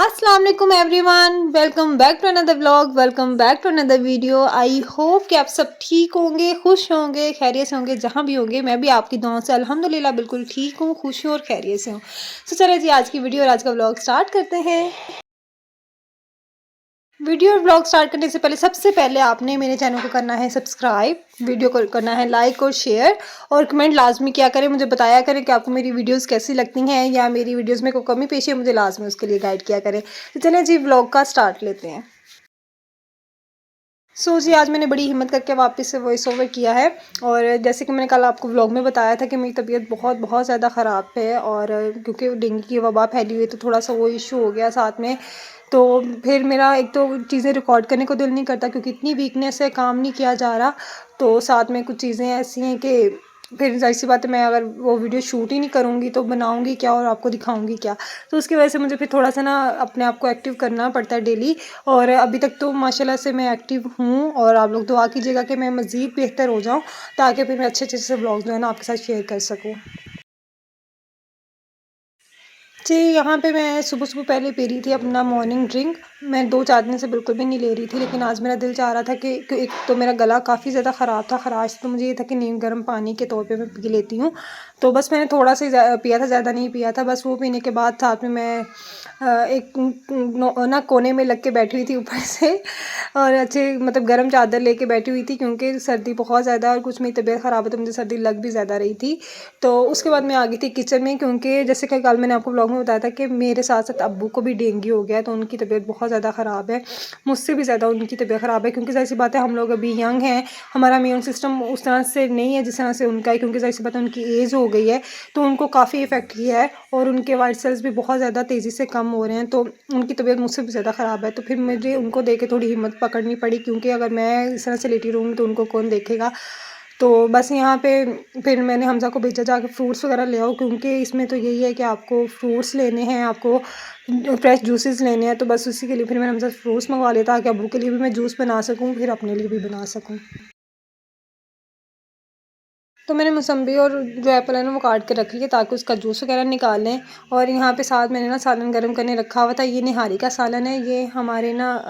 अस्सलाम वालेकुम everyone, welcome back to another vlog, welcome back to another video. I hope कि आप सब ठीक होंगे, खुश होंगे, खैरियत से होंगे। जहाँ भी होंगे मैं भी आपकी दुआओं से अल्हम्दुलिल्लाह बिल्कुल ठीक हूँ, खुश हूँ और खैरियत से हूँ। तो चलिए जी आज की वीडियो और आज का व्लॉग स्टार्ट करते हैं। वीडियो और ब्लॉग स्टार्ट करने से पहले सबसे पहले आपने मेरे चैनल को करना है सब्सक्राइब, वीडियो को करना है लाइक और शेयर और कमेंट लाजमी किया करें। मुझे बताया करें कि आपको मेरी वीडियोस कैसी लगती हैं या मेरी वीडियोस में कोई कमी पेशी है, मुझे लाजमी उसके लिए गाइड किया करें। तो चलिए जी व्लॉग का स्टार्ट लेते हैं। जी आज मैंने बड़ी हिम्मत करके वापस से वॉइस ओवर किया है। और जैसे कि मैंने कल आपको व्लॉग में बताया था कि मेरी तबीयत बहुत बहुत ज़्यादा ख़राब है और क्योंकि डेंगू की वबा फैली हुई है तो थोड़ा सा वो इशू हो गया साथ में। तो फिर मेरा एक तो चीज़ें रिकॉर्ड करने को दिल नहीं करता क्योंकि इतनी वीकनेस है, काम नहीं किया जा रहा। तो साथ में कुछ चीज़ें ऐसी हैं कि फिर ज़ाहिर सी बात है मैं अगर वो वीडियो शूट ही नहीं करूँगी तो बनाऊँगी क्या और आपको दिखाऊँगी क्या। तो उसकी वजह से मुझे फिर थोड़ा सा ना अपने आप को एक्टिव करना पड़ता है डेली। और अभी तक तो माशाल्लाह से मैं एक्टिव हूँ और आप लोग दुआ कीजिएगा कि मैं मज़ीद बेहतर हो जाऊँ ताकि फिर मैं अच्छे अच्छे से व्लॉग जो है ना आपके साथ शेयर कर सकूँ। जी, यहाँ पे मैं सुबह-सुबह पहले पी रही थी अपना मॉर्निंग ड्रिंक। मैं 2-4 दिन से बिल्कुल भी नहीं ले रही थी, लेकिन आज मेरा दिल चाह रहा था कि एक तो मेरा गला काफ़ी ज़्यादा ख़राब था, ख़राश तो मुझे ये था कि नीम गर्म पानी के तौर पे मैं पी लेती हूँ। तो बस मैंने थोड़ा सा ही पिया था, ज़्यादा नहीं पिया था। बस वो पीने के बाद साथ में मैं एक ना कोने में लग के बैठी हुई थी ऊपर से और अच्छे मतलब गर्म चादर लेके बैठी हुई थी क्योंकि सर्दी बहुत ज़्यादा और कुछ मेरी तबीयत ख़राब है तो मुझे सर्दी लग भी ज़्यादा रही थी। तो उसके बाद मैं आ गई थी किचन में क्योंकि जैसे कि कल मैंने आपको व्लॉग में बताया था कि मेरे साथ-साथ अब्बू को भी डेंगू हो गया है तो उनकी तबीयत बहुत ज़्यादा ख़राब है। मुझसे भी ज़्यादा उनकी तबीयत ख़राब है क्योंकि ज़ाहिर-सी बात है हम लोग अभी यंग हैं, हमारा इम्यून सिस्टम उस तरह से नहीं है जिस तरह से उनका है क्योंकि ज़ाहिर-सी बात है उनकी एज हो गई है, तो उनको काफ़ी इफ़ेक्ट किया है और उनके व्हाइट सेल्स भी बहुत ज़्यादा तेज़ी से कम हो रहे हैं, तो उनकी तबीयत मुझसे भी ज़्यादा ख़राब है। तो फिर मुझे उनको देख के थोड़ी हिम्मत पकड़नी पड़ी क्योंकि अगर मैं इस तरह से लेटी रहूँगी तो उनको कौन देखेगा। तो बस यहाँ पे फिर मैंने हमज़ा को भेजा जाके फ्रूट्स वगैरह ले आओ क्योंकि इसमें तो यही है कि आपको फ्रूट्स लेने हैं, आपको फ्रेश जूसेस लेने हैं, तो बस उसी के लिए फिर मैंने हमज़ा फ्रूट्स मंगवा लिया ताकि अब्बू के लिए भी मैं जूस बना सकूँ, फिर अपने लिए भी बना सकूँ। तो मैंने मौसम्बी और जो एप्पल है ना वो काट के रख लिया ताकि उसका जूस वगैरह निकाल लें। और यहाँ पे साथ मैंने ना सालन गर्म करने रखा हुआ था। ये निहारी का सालन है, ये हमारे ना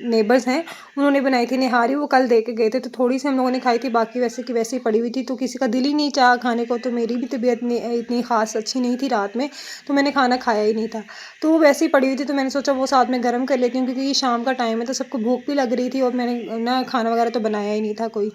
नेबर्स हैं, उन्होंने बनाई थी निहारी, वो कल दे के गए थे तो थोड़ी सी हम लोगों ने खाई थी, बाकी वैसे की वैसे ही पड़ी हुई थी तो किसी का दिल ही नहीं चाहा खाने को। तो मेरी भी तबीयत इतनी ख़ास अच्छी नहीं थी रात में, तो मैंने खाना खाया ही नहीं था। तो वो वैसे ही पड़ी हुई थी तो मैंने सोचा वो साथ में गर्म कर लेती हूँ क्योंकि ये शाम का टाइम है तो सबको भूख भी लग रही थी और मैंने ना खाना वगैरह तो बनाया ही नहीं था कोई।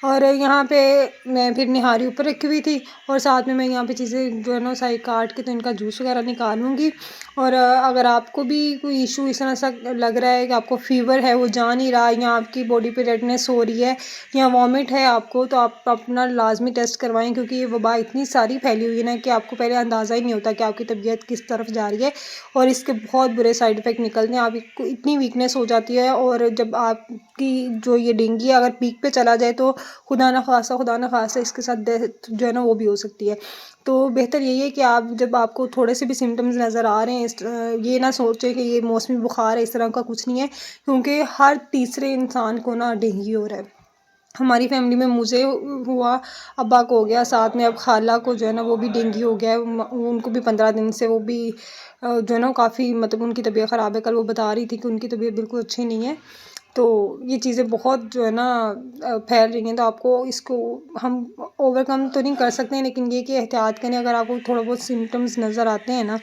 और यहाँ पे मैं फिर निहारी ऊपर रखी हुई थी और साथ में मैं यहाँ पे चीज़ें जो है ना सारी काट के तो इनका जूस वगैरह निकालूँगी। और अगर आपको भी कोई इशू इस तरह सा लग रहा है कि आपको फ़ीवर है वो जा नहीं रहा या आपकी बॉडी पे रेडनेस हो रही है या वॉमिट है आपको, तो आप अपना लाजमी टेस्ट करवाएं क्योंकि ये वबा इतनी सारी फैली हुई है ना कि आपको पहले अंदाज़ा ही नहीं होता कि आपकी तबीयत किस तरफ जा रही है और इसके बहुत बुरे साइड इफ़ेक्ट निकलते हैं। आपको इतनी वीकनेस हो जाती है और जब आपकी जो ये डेंगू है अगर पीक पे चला जाए तो खुदा ना खासा इसके साथ डेथ जो है ना वो भी हो सकती है। तो बेहतर यही है कि आप जब आपको थोड़े से भी सिम्पटम्स नज़र आ रहे हैं ये ना सोचें कि ये मौसमी बुखार है, इस तरह का कुछ नहीं है क्योंकि हर तीसरे इंसान को ना डेंगू हो रहा है। हमारी फैमिली में मुझे हुआ, अब्बा को हो गया, साथ में अब खाला को जो है ना वो भी डेंगू हो गया है। उनको भी 15 दिन से वो भी जो है ना काफ़ी मतलब उनकी तबीयत ख़राब है। कल वो बता रही थी कि उनकी तबीयत बिल्कुल अच्छी नहीं है। तो ये चीज़ें बहुत जो है ना फैल रही हैं तो आपको इसको हम ओवरकम तो नहीं कर सकते हैं लेकिन ये कि एहतियात करें। अगर आपको थोड़ा बहुत सिम्पटम्स नज़र आते हैं ना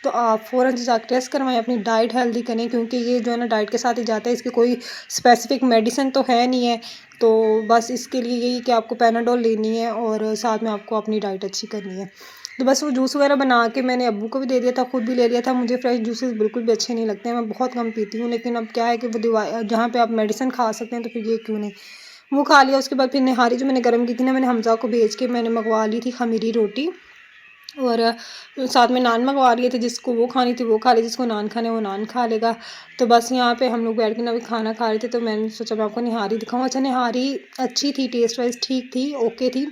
तो आप फ़ौरन से जाकर टेस्ट करवाएं, अपनी डाइट हेल्दी करें क्योंकि ये जो है ना डाइट के साथ ही जाता है, इसकी कोई स्पेसिफिक मेडिसिन तो है नहीं है। तो बस इसके लिए यही कि आपको पैनाडोल लेनी है और साथ में आपको अपनी डाइट अच्छी करनी है। तो बस वो जूस वगैरह बना के मैंने अब्बू को भी दे दिया था, खुद भी ले लिया था। मुझे फ्रेश जूसेस बिल्कुल भी अच्छे नहीं लगते हैं, मैं बहुत कम पीती हूँ, लेकिन अब क्या है कि वो जहाँ पे आप मेडिसिन खा सकते हैं तो फिर ये क्यों नहीं। वो खा लिया, उसके बाद फिर निहारी जो मैंने गर्म की थी ना, मैंने हमज़ा को भेज के मैंने मंगवा ली थी खमीरी रोटी और साथ में नान मंगवा लिए थे। जिसको वो खानी थी वो खा ले, जिसको नान खाने वो नान खा लेगा। तो बस यहाँ पे हम लोग बैठ के ना अभी खाना खा रहे थे तो मैंने सोचा मैं आपको निहारी दिखाऊँ। अच्छा निहारी अच्छी थी, टेस्ट वाइज़ ठीक थी, ओके थी।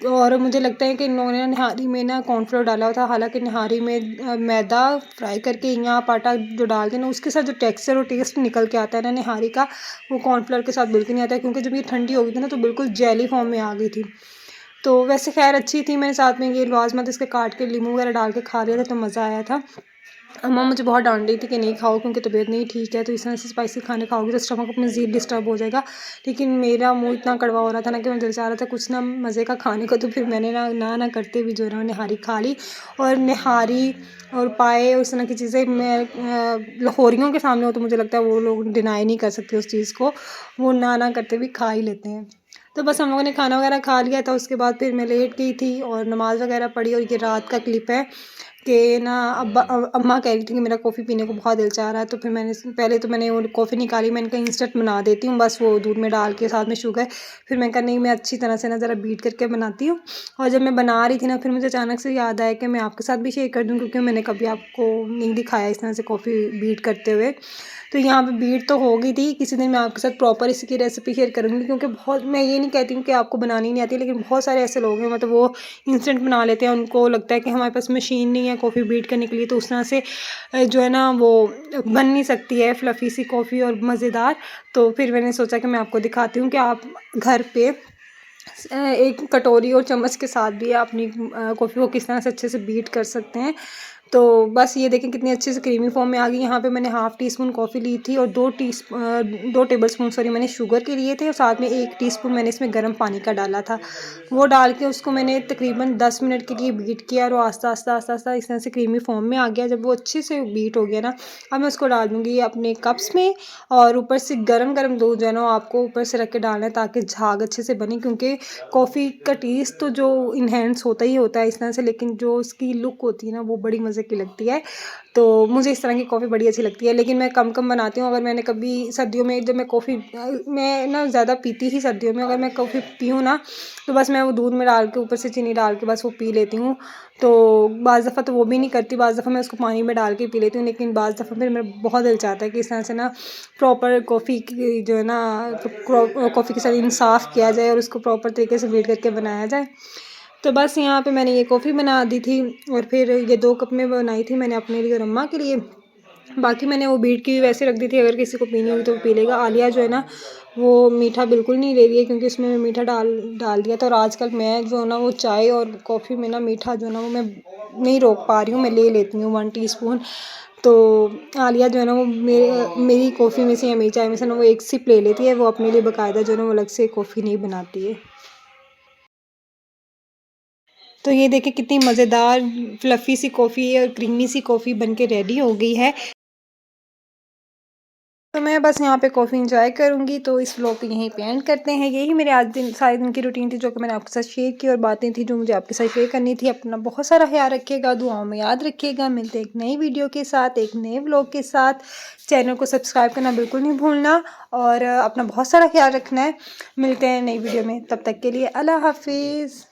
और मुझे लगता है कि इन लोगों ने निहारी में ना कॉर्नफ्लोर डाला हुआ था, हालाँकि निहारी में मैदा फ्राई करके या आप आटा जो डालते हैं ना उसके साथ जो टेक्सचर और टेस्ट निकल के आता है ना निहारी का, वो कॉर्नफ्लोर के साथ बिल्कुल नहीं आता है क्योंकि जब ये ठंडी हो गई थी ना तो बिल्कुल जेली फॉर्म में आ गई थी। तो वैसे ख़ैर अच्छी थी, मैंने साथ में ये लाज़मत इसके काट के नींबू वगैरह डाल के खा लिया था तो मज़ा आया था। अम्मा मुझे बहुत डांट रही थी कि नहीं खाओ क्योंकि तबीयत नहीं ठीक है, तो इस तरह से स्पाइसी खाने खाओगे तो स्टमक में मज़ीद डिस्टर्ब हो जाएगा। लेकिन मेरा मुँह इतना कड़वा हो रहा था ना कि मैं दिल चाह रहा था कुछ ना मज़े का खाने को, तो फिर मैंने ना करते भी जो है ना निहारी खा ली। और निहारी और पाए और इस तरह की चीज़ें मैं लाहौरियों के सामने हो तो मुझे लगता है वो लोग डिनाई नहीं कर सकते उस चीज़ को, वो ना करते भी खा ही लेते हैं। तो बस हम लोगों ने खाना वगैरह खा लिया था, उसके बाद फिर मैं लेट गई थी और नमाज़ वगैरह पढ़ी। और ये रात का क्लिप है कि ना अम्मा कह रही थी कि मेरा कॉफ़ी पीने को बहुत दिल चाह रहा है, तो फिर पहले तो मैंने वो कॉफ़ी निकाली, मैंने कहा इंस्टेंट बना देती हूँ बस वो दूध में डाल के साथ में शुगर। फिर मैंने कहा नहीं, मैं अच्छी तरह से ना ज़रा बीट करके बनाती हूँ। और जब मैं बना रही थी ना, फिर मुझे अचानक से याद आया कि मैं आपके साथ भी शेयर कर दूँ, क्योंकि मैंने कभी आपको नहीं दिखाया इस तरह से कॉफ़ी बीट करते हुए। तो यहाँ पे बीट तो हो गई थी, किसी दिन मैं आपके साथ प्रॉपर इसकी रेसिपी शेयर करूँगी, क्योंकि बहुत, मैं ये नहीं कहती हूँ कि आपको बनानी नहीं आती, लेकिन बहुत सारे ऐसे लोग हैं मतलब वो इंस्टेंट बना लेते हैं, उनको लगता है कि हमारे पास मशीन नहीं है कॉफ़ी बीट करने के लिए, तो उस तरह से जो है ना वो बन नहीं सकती है फ्लफ़ी सी कॉफ़ी और मज़ेदार। तो फिर मैंने सोचा कि मैं आपको दिखाती हूँ कि आप घर पे एक कटोरी और चम्मच के साथ भी अपनी कॉफ़ी को किस तरह से अच्छे से बीट कर सकते हैं। तो बस ये देखें कितनी अच्छे से क्रीमी फॉर्म में आ गई। यहाँ पे मैंने हाफ़ टी स्पून कॉफ़ी ली थी और 2 टेबल स्पून सॉरी मैंने शुगर के लिए थे, और साथ में 1 टीस्पून मैंने इसमें गर्म पानी का डाला था। वो डाल के उसको मैंने तकरीबन 10 मिनट के लिए बीट किया, और वो आस्ता-आस्ता इस तरह से क्रीमी फॉर्म में आ गया। जब वो अच्छे से बीट हो गया ना, अब मैं उसको डाल दूँगी अपने कप्स में, और ऊपर से गरम-गरम दूध जो है ना आपको ऊपर से रख के डालना है ताकि झाग अच्छे से बने, क्योंकि कॉफ़ी का टेस्ट तो जो इन्हेंस होता ही होता है इस तरह से, लेकिन जो उसकी लुक होती है ना वो बड़ी मज़े की लगती है। तो मुझे इस तरह की कॉफ़ी बड़ी अच्छी लगती है, लेकिन मैं कम बनाती हूँ। अगर मैंने कभी सर्दियों में जब मैं कॉफ़ी मैं ना ज़्यादा पीती ही सर्दियों में, अगर मैं कॉफ़ी पीऊँ ना तो बस मैं वो दूध में डाल के ऊपर से चीनी डाल के बस वो पी लेती हूँ। तो बाज़ दफ़ा तो वो भी नहीं करती, बाज़ दफ़ा मैं उसको पानी में डाल के पी लेती हूँ, लेकिन बाज़ दफ़ा फिर मेरा बहुत दिल चाहता है कि इस तरह से ना प्रॉपर कॉफ़ी की जो है ना कॉफ़ी के साथ इंसाफ़ किया जाए और उसको प्रॉपर तरीके से बीट करके बनाया जाए। तो बस यहाँ पे मैंने ये कॉफ़ी बना दी थी, और फिर ये 2 कप में बनाई थी मैंने अपने लिए और अम्मा के लिए। बाकी मैंने वो बीट की हुई वैसे रख दी थी, अगर किसी को पीनी होगी तो वो पी लेगा। आलिया जो है ना वो मीठा बिल्कुल नहीं ले रही है, क्योंकि उसमें मैं मीठा डाल दिया था, और आजकल मैं जो है ना वो चाय और कॉफ़ी में ना मीठा जो है ना वो मैं नहीं रोक पा रही हूँ, मैं ले लेती हूँ 1 टीस्पून। तो आलिया जो है ना वो मेरी कॉफ़ी में से या मेरी चाय में से ना वो 1 सिप ले लेती है, वो अपने लिए बाकायदा जो है ना वो अलग से कॉफ़ी नहीं बनाती है। तो ये देखिए कितनी मज़ेदार फ्लफ़ी सी कॉफ़ी और क्रीमी सी कॉफ़ी बनके रेडी हो गई है। तो मैं बस यहाँ पे कॉफ़ी एंजॉय करूँगी, तो इस व्लॉग को यहीं पे एंड करते हैं। यही मेरे आज सारे दिन की रूटीन थी जो कि मैंने आपके साथ शेयर की, और बातें थी जो मुझे आपके साथ शेयर करनी थी। अपना बहुत सारा ख्याल रखिएगा, दुआओं में याद रखिएगा। मिलते हैं एक नई वीडियो के साथ, एक नए व्लॉग के साथ। चैनल को सब्सक्राइब करना बिल्कुल नहीं भूलना, और अपना बहुत सारा ख्याल रखना है। मिलते हैं नई वीडियो में, तब तक के लिए अल्लाह हाफ़िज़।